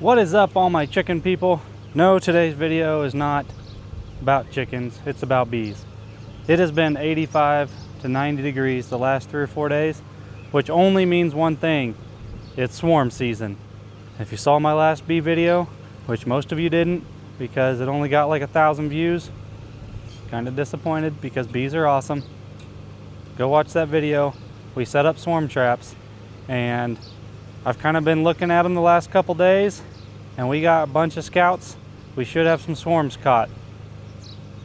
What is up, all my chicken people? No, today's video is not about chickens, it's about bees. It has been 85 to 90 degrees the last 3 or 4 days, which only means one thing: it's swarm season. If you saw my last bee video, which most of you didn't because it only got like 1,000 views, kind of disappointed because bees are awesome. Go watch that video. We set up swarm traps and I've kind of been looking at them the last couple days, and we got a bunch of scouts. We should have some swarms caught.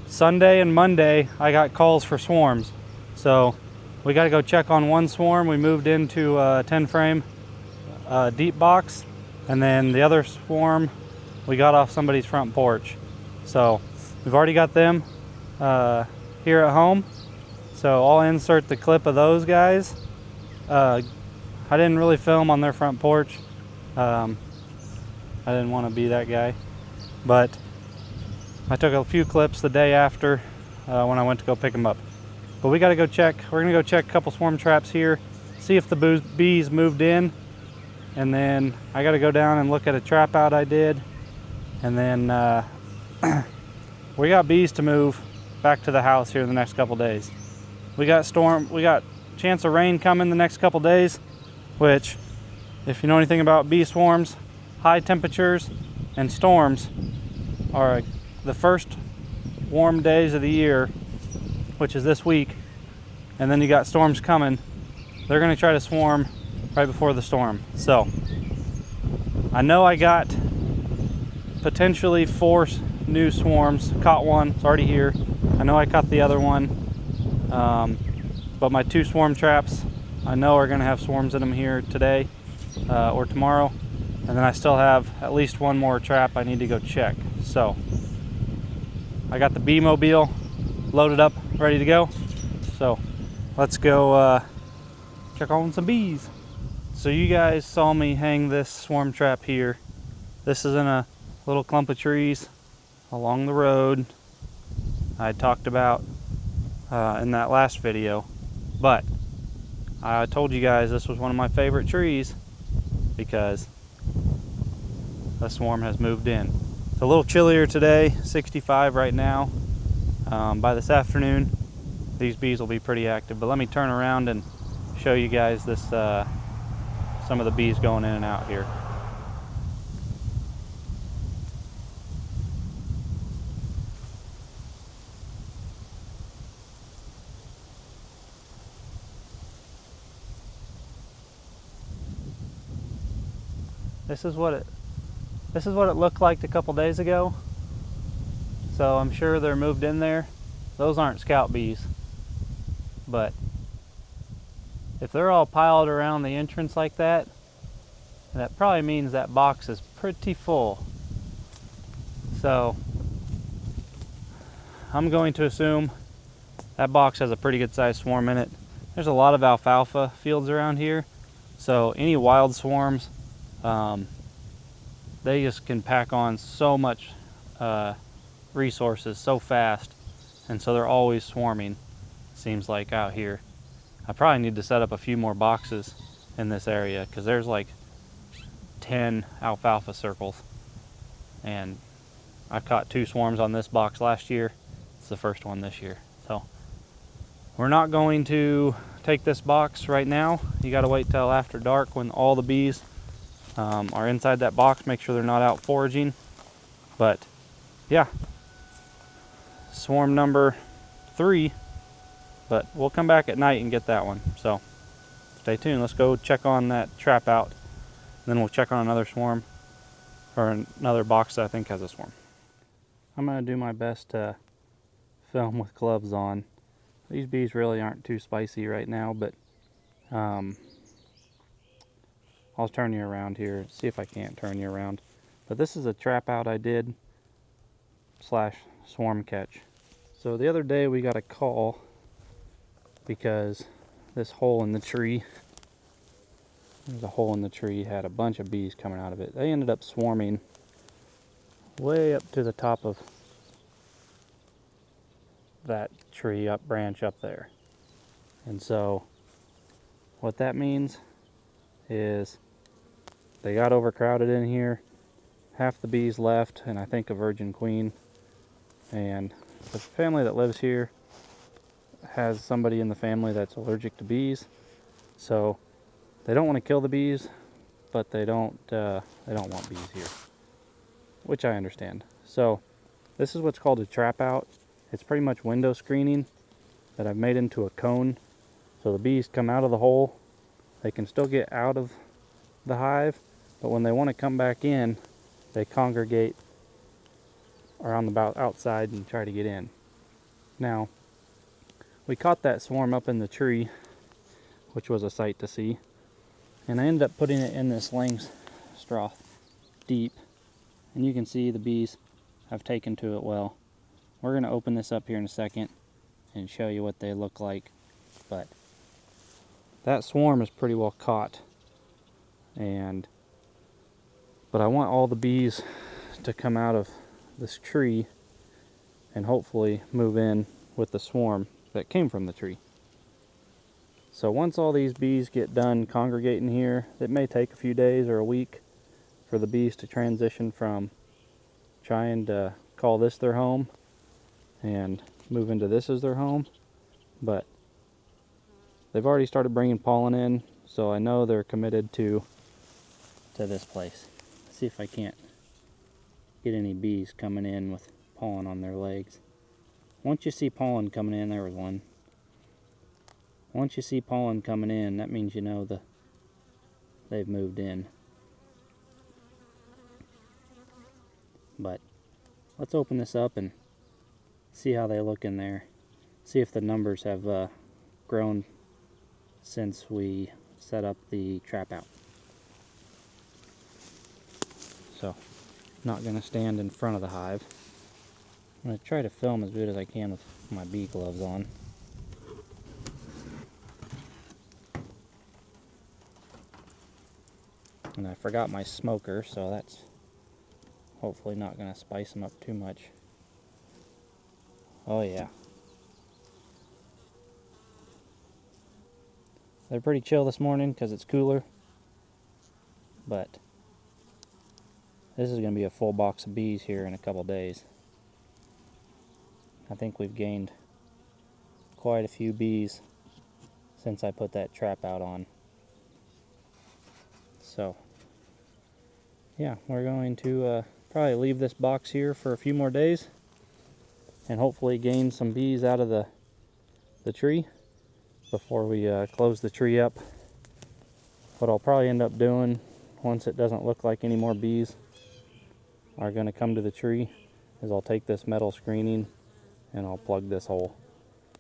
Sunday and Monday I got calls for swarms, so we got to go check on one swarm. We moved into a 10 frame deep box, and then the other swarm we got off somebody's front porch. So we've already got them here at home, so I'll insert the clip of those guys. I didn't really film on their front porch. I didn't want to be that guy, but I took a few clips the day after when I went to go pick them up. But we got to go check. We're going to go check a couple swarm traps here, see if the bees moved in, and then I got to go down and look at a trap out I did, and then we got bees to move back to the house here in the next couple days. We got chance of rain coming the next couple days, which, if you know anything about bee swarms, high temperatures and storms are the first warm days of the year, which is this week, and then you got storms coming. They're going to try to swarm right before the storm. So I know I got potentially 4 new swarms. Caught one, it's already here. I know I caught the other one, but my 2 swarm traps I know are going to have swarms in them here today or tomorrow, and then I still have at least 1 more trap I need to go check. So I got the bee mobile loaded up, ready to go. So let's go check on some bees. So you guys saw me hang this swarm trap here. This is in a little clump of trees along the road I talked about in that last video, but I told you guys this was one of my favorite trees because a swarm has moved in. It's a little chillier today, 65 right now. By this afternoon, these bees will be pretty active. But let me turn around and show you guys this, some of the bees going in and out here. This is what it looked like a couple days ago. So I'm sure they're moved in there. Those aren't scout bees, but if they're all piled around the entrance like that, that probably means that box is pretty full. So I'm going to assume that box has a pretty good sized swarm in it. There's a lot of alfalfa fields around here, so any wild swarms, they just can pack on so much resources so fast, and so they're always swarming, seems like, out here. I probably need to set up a few more boxes in this area because there's like 10 alfalfa circles, and I caught 2 swarms on this box last year. It's the first one this year. So we're not going to take this box right now. You got to wait till after dark when all the bees are inside that box. Make sure they're not out foraging. But yeah, swarm number 3, but we'll come back at night and get that one. So stay tuned. Let's go check on that trap out, then we'll check on another swarm, or another box that I think has a swarm. I'm going to do my best to film with gloves on. These bees really aren't too spicy right now, but I'll turn you around here, see if I can't turn you around. But this is a trap out I did / swarm catch. So the other day we got a call because this hole in the tree, there's a hole in the tree, had a bunch of bees coming out of it. They ended up swarming way up to the top of that tree branch up there. And so what that means is they got overcrowded in here, half the bees left, and I think a virgin queen. And the family that lives here has somebody in the family that's allergic to bees, so they don't want to kill the bees, but they don't want bees here, which I understand. So this is what's called a trap out. It's pretty much window screening that I've made into a cone, so the bees come out of the hole. They can still get out of the hive, but when they want to come back in, they congregate around the outside and try to get in. Now, we caught that swarm up in the tree, which was a sight to see, and I ended up putting it in this Lang's straw deep, and you can see the bees have taken to it well. We're going to open this up here in a second and show you what they look like, but that swarm is pretty well caught, but I want all the bees to come out of this tree and hopefully move in with the swarm that came from the tree. So once all these bees get done congregating here, it may take a few days or a week for the bees to transition from trying to call this their home and move into this as their home, but they've already started bringing pollen in, so I know they're committed to this place. Let's see if I can't get any bees coming in with pollen on their legs. Once you see pollen coming in, there was one. Once you see pollen coming in, that means you know they've moved in. But let's open this up and see how they look in there. See if the numbers have grown since we set up the trap out. So, not going to stand in front of the hive. I'm going to try to film as good as I can with my bee gloves on. And I forgot my smoker, so that's hopefully not going to spice them up too much. Oh yeah. They're pretty chill this morning because it's cooler, but this is going to be a full box of bees here in a couple days. I think we've gained quite a few bees since I put that trap out on. So, yeah, we're going to probably leave this box here for a few more days and hopefully gain some bees out of the tree before we close the tree up. What I'll probably end up doing, once it doesn't look like any more bees are going to come to the tree, is I'll take this metal screening and I'll plug this hole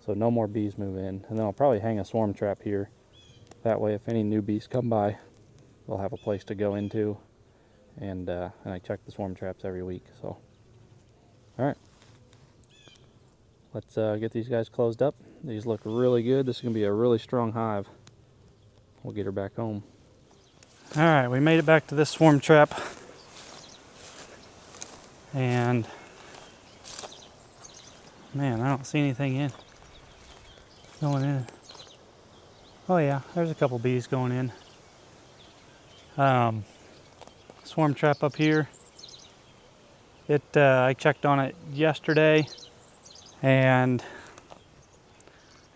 so no more bees move in, and then I'll probably hang a swarm trap here. That way if any new bees come by, they'll have a place to go into, and I check the swarm traps every week. So alright, let's get these guys closed up. These look really good. This is going to be a really strong hive. We'll get her back home. Alright, we made it back to this swarm trap, and man, I don't see anything going in. Oh yeah, there's a couple bees going in. Swarm trap up here. I checked on it yesterday, and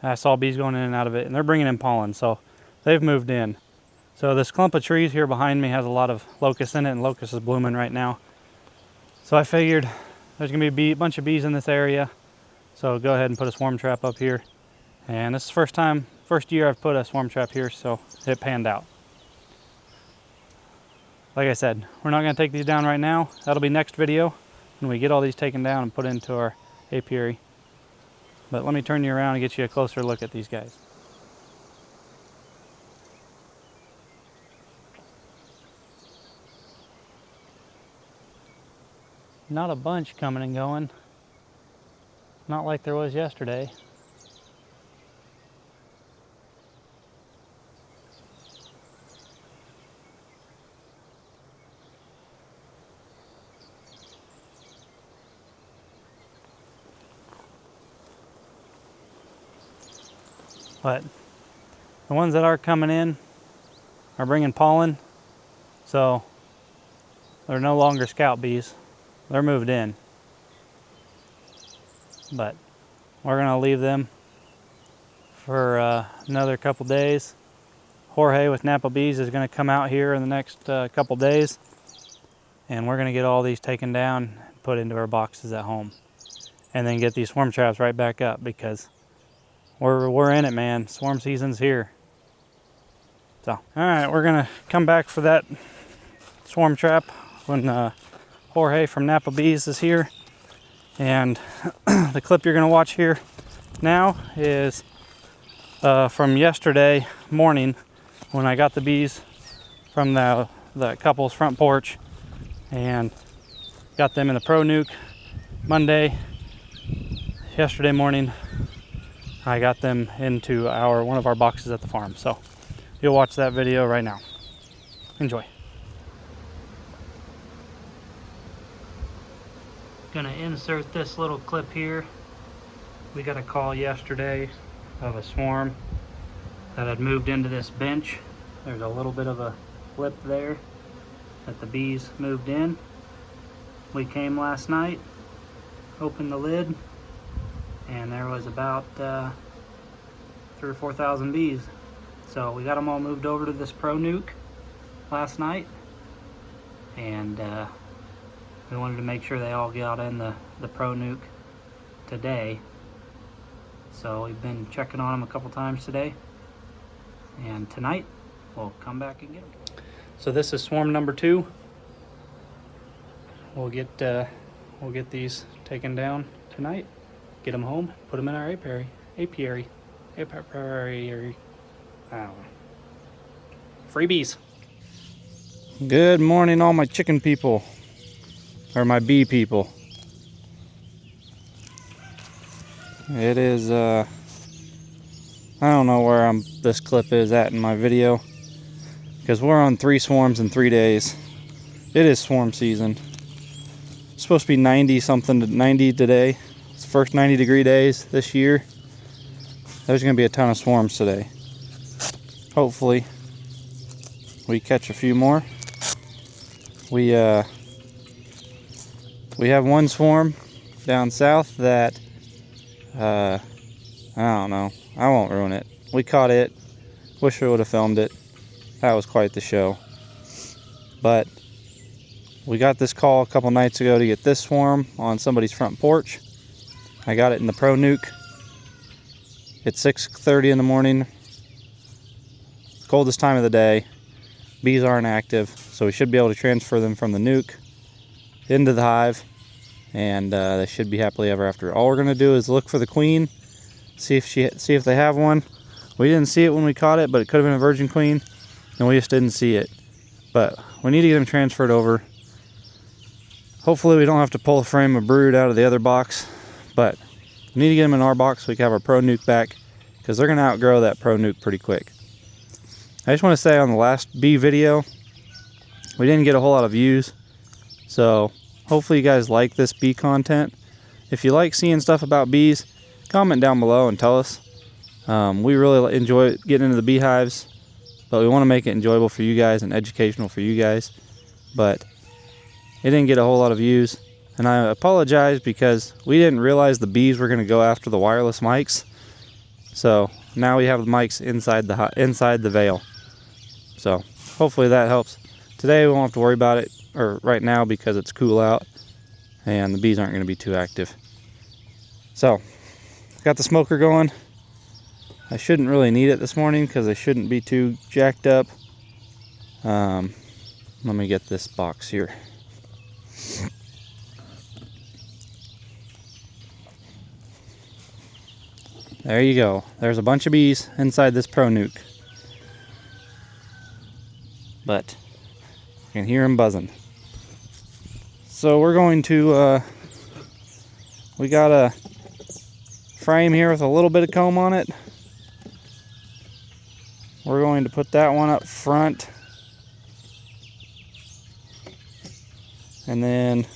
I saw bees going in and out of it, and they're bringing in pollen, so they've moved in. So this clump of trees here behind me has a lot of locusts in it, and locust is blooming right now. So I figured there's gonna be a bunch of bees in this area, so go ahead and put a swarm trap up here. And this is the first year I've put a swarm trap here, so it panned out. Like I said, we're not gonna take these down right now. That'll be next video when we get all these taken down and put into our apiary. But let me turn you around and get you a closer look at these guys. Not a bunch coming and going. Not like there was yesterday. But the ones that are coming in are bringing pollen, so They're no longer scout bees. They're moved in. But we're gonna leave them for another couple days. Jorge with Napa Bees is gonna come out here in the next couple days, and we're gonna get all these taken down and put into our boxes at home, and then get these swarm traps right back up, because we're in it, man. Swarm season's here. So, all right, we're gonna come back for that swarm trap when Jorge from Napa Bees is here. And the clip you're gonna watch here now is from yesterday morning, when I got the bees from the couple's front porch and got them in the Pro Nuke. Monday, yesterday morning, I got them into one of our boxes at the farm. So you'll watch that video right now. Enjoy. Gonna insert this little clip here. We got a call yesterday of a swarm that had moved into this bench. There's a little bit of a flip there that the bees moved in. We came last night, opened the lid, and there was about 3,000 or 4,000 bees. So we got them all moved over to this Pro Nuke last night, and we wanted to make sure they all got in the Pro Nuke today. So we've been checking on them a couple times today, and tonight we'll come back and get them. So this is swarm number 2. We'll get these taken down tonight, get them home, put them in our apiary. I don't know. Freebies. Good morning, all my chicken people, or my bee people. It is I don't know where this clip is at in my video, because we're on 3 swarms in 3 days. It is swarm season. It's supposed to be 90 something to 90 today. It's the first 90-degree days this year. There's going to be a ton of swarms today. Hopefully we catch a few more. We have one swarm down south that I don't know. I won't ruin it. We caught it. Wish we would have filmed it. That was quite the show. But we got this call a couple nights ago to get this swarm on somebody's front porch. I got it in the Pro Nuke. It's 6:30 in the morning. Coldest time of the day. Bees aren't active, so we should be able to transfer them from the nuke into the hive, and they should be happily ever after. All we're going to do is look for the queen, see if they have one. We didn't see it when we caught it, but it could have been a virgin queen, and we just didn't see it. But we need to get them transferred over. Hopefully we don't have to pull a frame of brood out of the other box, but we need to get them in our box so we can have our Pro Nuke back, because they're going to outgrow that Pro Nuke pretty quick. I just want to say, on the last bee video, we didn't get a whole lot of views, so hopefully you guys like this bee content. If you like seeing stuff about bees, comment down below and tell us. We really enjoy getting into the beehives, but we want to make it enjoyable for you guys and educational for you guys. But it didn't get a whole lot of views, and I apologize because we didn't realize the bees were going to go after the wireless mics. So now we have the mics inside the veil. So hopefully that helps. Today we won't have to worry about it, or right now, because it's cool out and the bees aren't going to be too active. So got the smoker going. I shouldn't really need it this morning because I shouldn't be too jacked up. Let me get this box here. There you go. There's a bunch of bees inside this Pro Nuke. But you can hear them buzzing. So we're going to, we got a frame here with a little bit of comb on it. We're going to put that one up front. And then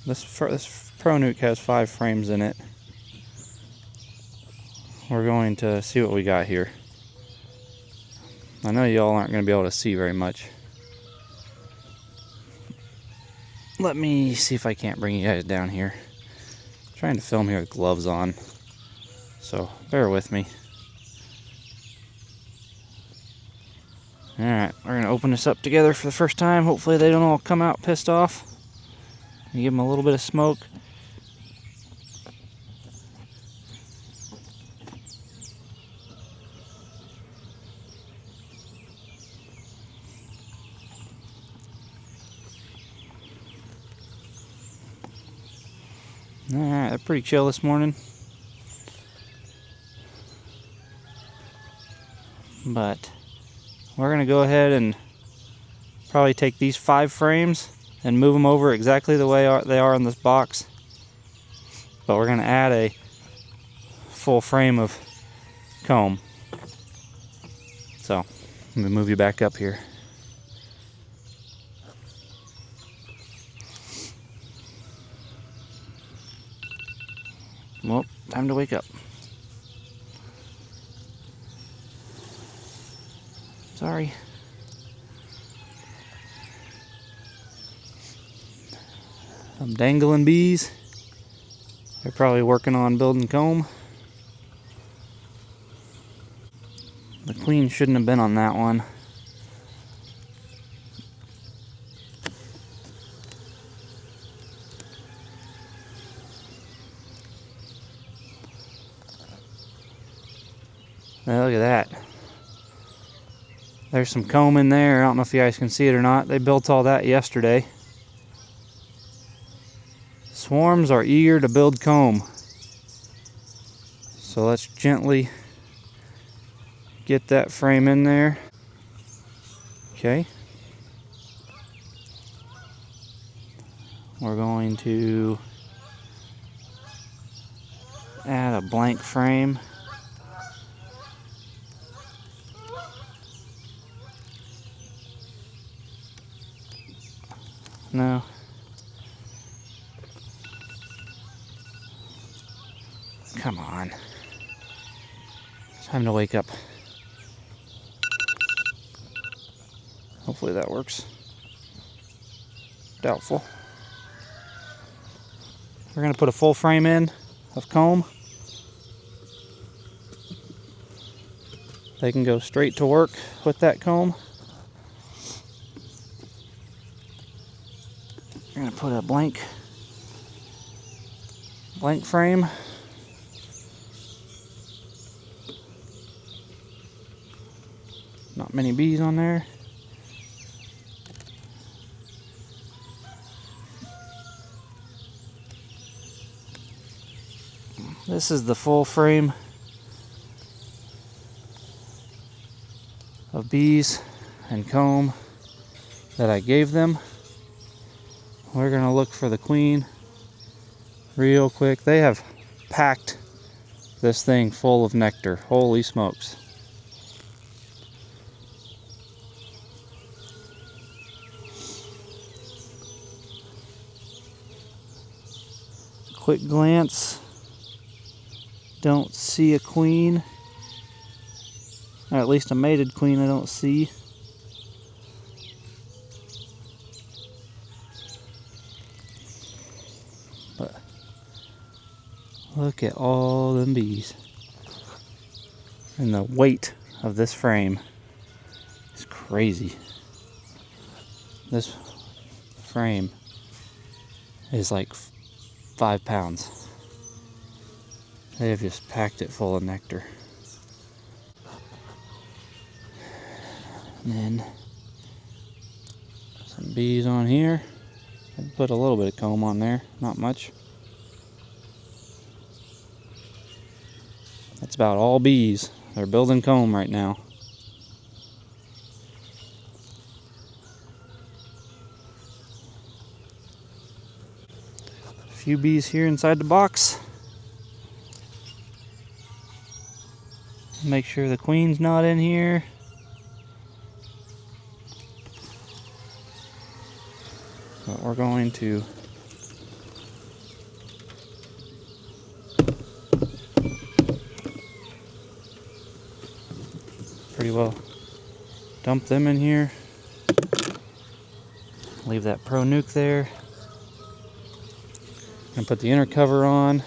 this Pro Nuke has 5 frames in it. We're going to see what we got here. I know y'all aren't going to be able to see very much. let me see if I can't bring you guys down here. I'm trying to film here with gloves on, so bear with me. Alright, we're gonna open this up together for the first time. Hopefully they don't all come out pissed off. Give them a little bit of smoke. Alright, they're pretty chill this morning. But we're going to go ahead and probably take these 5 frames and move them over exactly the way they are in this box. But we're going to add a full frame of comb. So, let me move you back up here. Well, time to wake up. Sorry. Some dangling bees. They're probably working on building comb. The queen shouldn't have been on that one. Now look at that. There's some comb in there. I don't know if you guys can see it or not. They built all that yesterday. Swarms are eager to build comb. So let's gently get that frame in there. Okay. We're going to add a blank frame. No. Come on. Time to wake up. Hopefully that works. Doubtful. We're going to put a full frame in of comb. They can go straight to work with that comb. We're going to put a blank frame. Not many bees on there. This is the full frame of bees and comb that I gave them. We're gonna look for the queen real quick. They have packed this thing full of nectar. Holy smokes. Quick glance. Don't see a queen. Or at least a mated queen I don't see. But look at all them bees. And the weight of this frame is crazy. This frame is like 5 pounds. They have just packed it full of nectar. And then some bees on here. I put a little bit of comb on there, not much. That's about all bees. They're building comb right now. A few bees here inside the box. Make sure the queen's not in here. But we're going to pretty well dump them in here. Leave that pro nuke there. And put the inner cover on.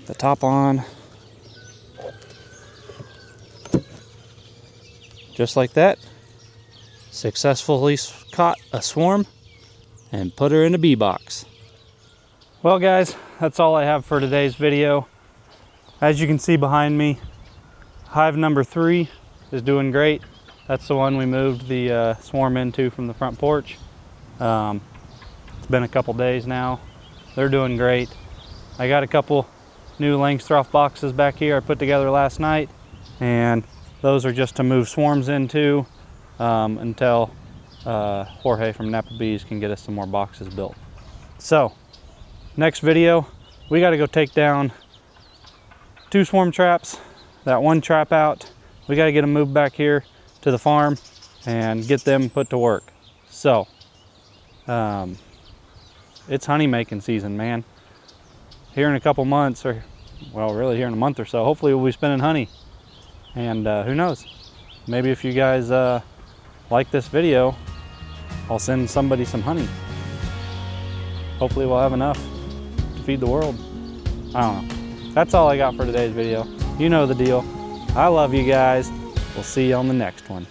The top on. Just like that. Successfully caught a swarm and put her in a bee box. Well guys, that's all I have for today's video. As you can see behind me, hive number 3 is doing great. That's the one we moved the swarm into from the front porch. It's been a couple days now. They're doing great. I got a couple new Langstroth boxes back here I put together last night, and those are just to move swarms into until Jorge from Napa Bees can get us some more boxes built. So next video, we got to go take down 2 swarm traps, that 1 trap out. We got to get them moved back here to the farm and get them put to work. So it's honey making season, man. Here in a couple months, or well, really here in a month or so, hopefully we'll be spinning honey. And who knows, maybe if you guys like this video, I'll send somebody some honey. Hopefully we'll have enough to feed the world. I don't know. That's all I got for today's video. You know the deal. I love you guys. We'll see you on the next one.